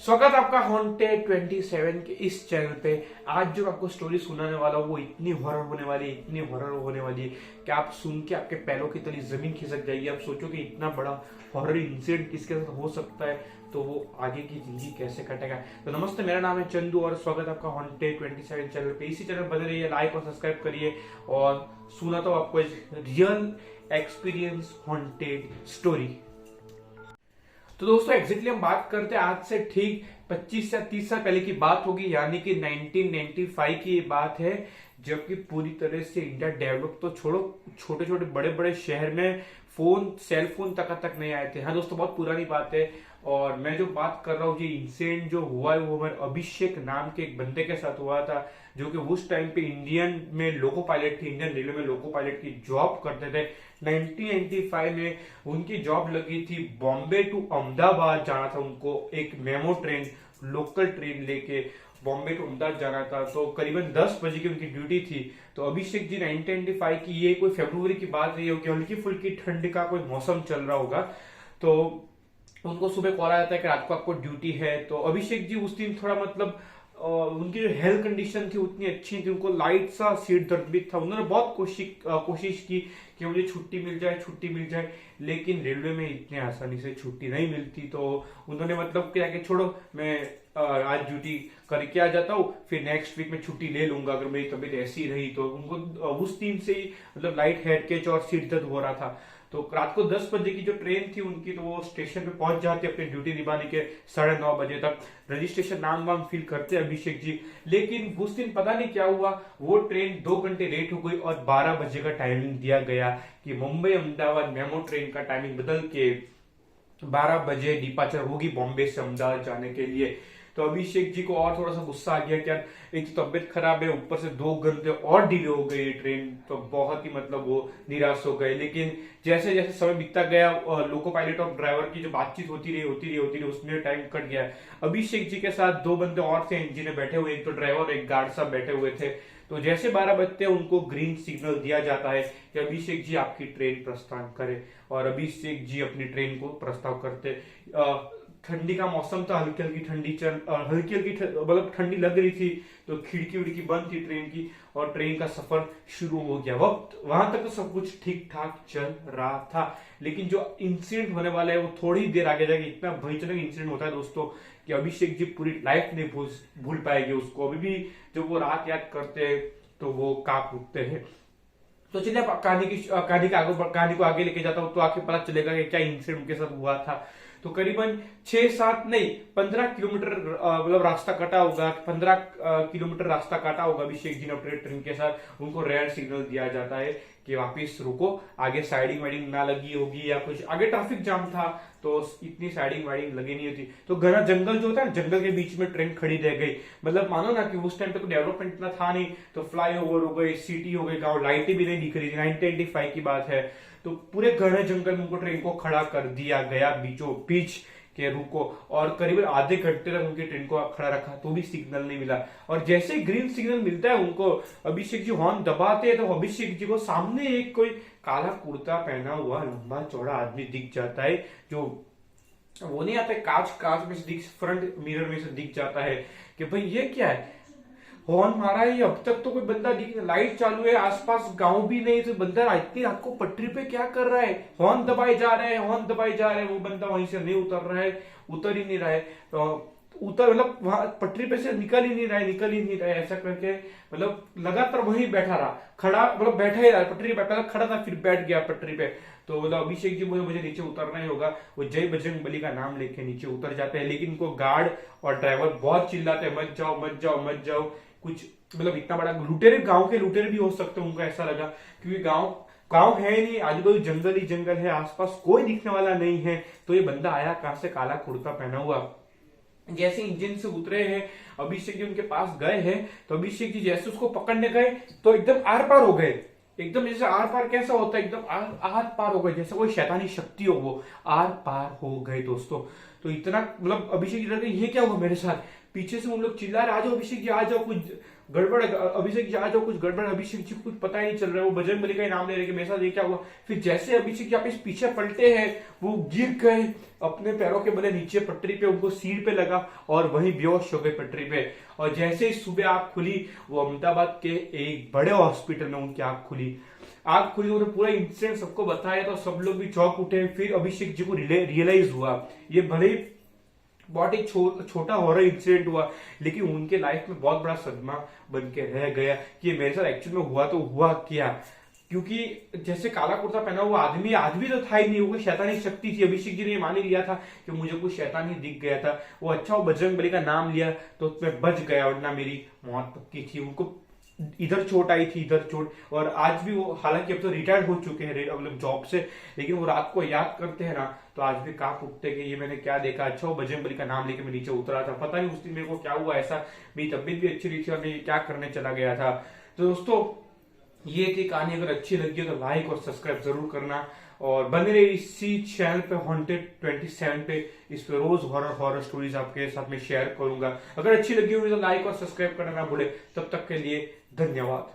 स्वागत है आपका हॉन्टेड 27 के इस चैनल पे। आज जो आपको स्टोरी सुनाने वाला हूँ वो इतनी हॉरर होने वाली है, इतनी हॉरर होने वाली है कि आप सुन के आपके पैरों की तली जमीन खिसक जाएगी। आप सोचो कि इतना बड़ा हॉरर इंसिडेंट किसके साथ हो सकता है, तो वो आगे की जिंदगी कैसे कटेगा। तो नमस्ते, मेरा नाम है चंदू और स्वागत है आपका हॉन्टेड 27 चैनल पे। इसी चैनल बने रहिए, लाइक और सब्सक्राइब करिए और सुनाता हूँ आपको रियल एक्सपीरियंस हॉन्टेड स्टोरी। तो दोस्तों एग्जैक्टली हम बात करते हैं आज से ठीक 25 या 30 साल पहले की बात होगी, यानी कि 1995 की ये बात है, जबकि पूरी तरह से इंडिया डेवलप तो छोड़ो, छोटे छोटे बड़े बड़े शहर में सेल फोन तक नहीं आए थे। हाँ दोस्तों, बहुत पुरानी बात है। और मैं जो बात कर रहा हूँ, ये इंसिडेंट जो हुआ है वो हमारे अभिषेक नाम के एक बंदे के साथ हुआ था, जो कि उस टाइम पे इंडियन में लोको पायलट थे, इंडियन रेलवे में लोको पायलट की जॉब करते थे। 1995 में उनकी जॉब लगी थी, बॉम्बे टू अहमदाबाद जाना था उनको, एक मेमो ट्रेन, लोकल ट्रेन लेके बॉम्बे टू अहमदाबाद जाना था। तो करीबन 10 बजे की उनकी ड्यूटी थी। तो अभिषेक जी 1995 की ये कोई फरवरी की बात रही होगी, हल्की फुल्की ठंड का कोई मौसम चल रहा होगा। तो उनको सुबह कॉल आया था कि रात को आपको ड्यूटी है। तो अभिषेक जी उस दिन थोड़ा उनकी जो हेल्थ कंडीशन थी उतनी अच्छी थी, उनको लाइट सा सिर दर्द भी था। उन्होंने बहुत कोशिश की कि मुझे छुट्टी मिल जाए, लेकिन रेलवे में इतने आसानी से छुट्टी नहीं मिलती। तो उन्होंने क्या कि छोड़ो, मैं आज ड्यूटी करके आ जाता हूँ, फिर नेक्स्ट वीक में छुट्टी ले लूंगा अगर मेरी तबीयत ऐसी रही तो। उनको उस दिन से ही लाइट हेडकेच और सिर दर्द हो रहा था। तो रात को 10 बजे की जो ट्रेन थी उनकी, तो वो स्टेशन पे पहुंच जाते अपनी ड्यूटी निभाने के 9:30 बजे तक। रजिस्ट्रेशन नाम वाम फिल करते अभिषेक जी, लेकिन उस दिन पता नहीं क्या हुआ, वो ट्रेन 2 घंटे लेट हो गई और 12 बजे का टाइमिंग दिया गया कि मुंबई अहमदाबाद मेमो ट्रेन का टाइमिंग बदल के 12 बजे डिपार्चर होगी बॉम्बे से अहमदाबाद जाने के लिए। तो अभिषेक जी को और थोड़ा सा गुस्सा आ गया कि यार एक तो तबियत खराब है, ऊपर से 2 घंटे और डिले हो गई ट्रेन। तो बहुत ही वो निराश हो गए। लेकिन जैसे जैसे समय बीतता गया, लोको पायलट और ड्राइवर की जो बातचीत होती रही उसमें टाइम कट गया। अभिषेक जी के साथ 2 बंदे और थे इंजन में बैठे हुए, एक तो ड्राइवर एक गार्ड साहब बैठे हुए थे। तो जैसे 12 बजते उनको ग्रीन सिग्नल दिया जाता है कि अभिषेक जी आपकी ट्रेन प्रस्थान करे। और अभिषेक जी अपनी ट्रेन को प्रस्ताव करते। ठंडी का मौसम था, हल्की हल्की ठंडी लग रही थी। तो खिड़की उड़की बंद थी ट्रेन की और ट्रेन का सफर शुरू हो गया। वक्त वहां तक तो सब कुछ ठीक ठाक चल रहा था, लेकिन जो इंसिडेंट होने वाला है वो थोड़ी देर आगे जाके इतना भयजनक इंसिडेंट होता है दोस्तों कि अभिषेक जी पूरी लाइफ नहीं भूल पाएंगे उसको। अभी भी जब वो रात याद करते हैं तो वो कांप उठते हैं। तो चलिए कहानी को आगे लेके जाता हूँ, तो आके पता चलेगा कि क्या इंसिडेंट उनके साथ हुआ था। तो करीबन 6-7 नहीं 15 किलोमीटर रास्ता कटा होगा, 15 किलोमीटर रास्ता काटा होगा अभिषेक जी ने अपने ट्रेन के साथ। उनको रेड सिग्नल दिया जाता है कि वापिस रुको, आगे साइडिंग वाइडिंग ना लगी होगी या कुछ, आगे ट्रैफिक जाम था तो इतनी साइडिंग वाइडिंग लगी नहीं होती। तो घना जंगल जो होता है, जंगल के बीच में ट्रेन खड़ी रह गई। मानो ना कि उस टाइम पे तो डेवलपमेंट इतना था नहीं, तो फ्लाई ओवर हो गई, सिटी हो गई, गाँव, लाइटें भी नहीं दिख रही थी। 1995 की बात है। तो पूरे घने जंगल में उनको ट्रेन को खड़ा कर दिया गया बीचों बीच के रुको। और करीबन आधे घंटे तक उनकी ट्रेन को खड़ा रखा तो भी सिग्नल नहीं मिला। और जैसे ही ग्रीन सिग्नल मिलता है उनको, अभिषेक जी हॉर्न दबाते हैं तो अभिषेक जी को सामने एक कोई काला कुर्ता पहना हुआ लंबा चौड़ा आदमी दिख जाता है। जो वो नहीं आता है, कांच में से फ्रंट मिरर में से दिख जाता है कि भाई ये क्या है, हॉर्न मारा है, अब तक तो कोई बंदा दिख, लाइट चालू है, आसपास गांव भी नहीं, तो बंदा इतनी रात को पटरी पे क्या कर रहा है, हॉर्न दबाए जा रहे हैं। वो बंदा वहीं से नहीं उतर रहा है, उतर ही नहीं रहा है। वहां पटरी पे से निकल ही नहीं रहा है। ऐसा करके लगातार वहीं बैठा रहा, खड़ा बैठा ही रहा पटरी पे, पहले खड़ा था फिर बैठ गया पटरी पे। तो अभिषेक जी मुझे नीचे उतरना ही होगा। वो जय बजरंग बली का नाम लेके नीचे उतर जाते हैं, लेकिन उनको गार्ड और ड्राइवर बहुत चिल्लाते हैं, मत जाओ। कुछ इतना बड़ा गांव के लुटेरे भी हो सकते हैं, उनको ऐसा लगा, क्योंकि गांव है ही नहीं, आजू बाजू जंगल ही जंगल है, आसपास कोई दिखने वाला नहीं है। तो ये बंदा आया कहां से, काला कुर्ता पहना हुआ। जैसे इंजन से उतरे हैं, अभिषेक जी उनके पास गए हैं, तो अभिषेक जी जैसे उसको पकड़ने गए तो एकदम आर पार हो गए। एकदम जैसे आर पार कैसा होता है, एकदम आर पार हो गए, जैसे कोई शैतानी शक्ति हो, वो आर पार हो गए दोस्तों। तो इतना अभिषेक जी ये क्या हुआ मेरे साथ, पीछे से उन लोग चिल्ला रहे, आ जाओ अभिषेक जी आ जाओ, कुछ गड़बड़ अभिषेक जी, आज कुछ गड़बड़, अभिषेक जी कुछ पता ही नहीं चल रहा है, वो बजरंगबली का ही नाम ले रहे कि मेरे साथ ये क्या हुआ। फिर जैसे अभिषेक जी आप इस पीछे पलटे हैं, वो गिर गए अपने पैरों के बले नीचे पटरी पे, उनको सीट पे लगा और वहीं बेहोश हो गए पटरी पे। और जैसे ही सुबह आंख खुली, वो अहमदाबाद के एक बड़े हॉस्पिटल में उनकी आंख खुली। आंख खुली, उन्होंने पूरा इंसिडेंट सबको बताया तो सब लोग भी चौंक उठे। फिर अभिषेक जी को रियलाइज हुआ, ये भले ही बहुत एक छोटा हॉरर इंसिडेंट हुआ, लेकिन उनके लाइफ में बहुत बड़ा सदमा बन के रह गया कि मेरे साथ एक्चुअल में हुआ तो हुआ क्या। क्योंकि जैसे काला कुर्ता पहना हुआ आदमी तो था ही नहीं, वो शैतानी शक्ति थी। अभिषेक जी ने मान ही लिया था कि मुझे कुछ शैतानी दिख गया था। वो अच्छा, वो बजरंगबली का नाम लिया तो उसमें बच गया, वरना मेरी मौत पक्की थी। उनको इधर चोट आई थी, इधर चोट। और आज भी वो, हालांकि अब तो रिटायर्ड हो चुके हैं मतलब जॉब से, लेकिन वो रात को याद करते हैं ना तो आज भी कांप उठते कि ये मैंने क्या देखा। अच्छा, वो बजरंगबली का नाम लेके मैं नीचे उतरा था, पता नहीं उस दिन मेरे को क्या हुआ ऐसा, मेरी तबीयत भी अच्छी नहीं थी और मैं क्या करने चला गया था। तो दोस्तों, ये थी कहानी। अगर अच्छी लगी हो तो लाइक और सब्सक्राइब जरूर करना, और बने रहे इसी चैनल पे हॉन्टेड 27 पे। इस पे रोज हॉरर स्टोरीज आपके साथ में शेयर करूंगा। अगर अच्छी लगी होगी तो लाइक और सब्सक्राइब करना ना भूले। तब तक के लिए धन्यवाद।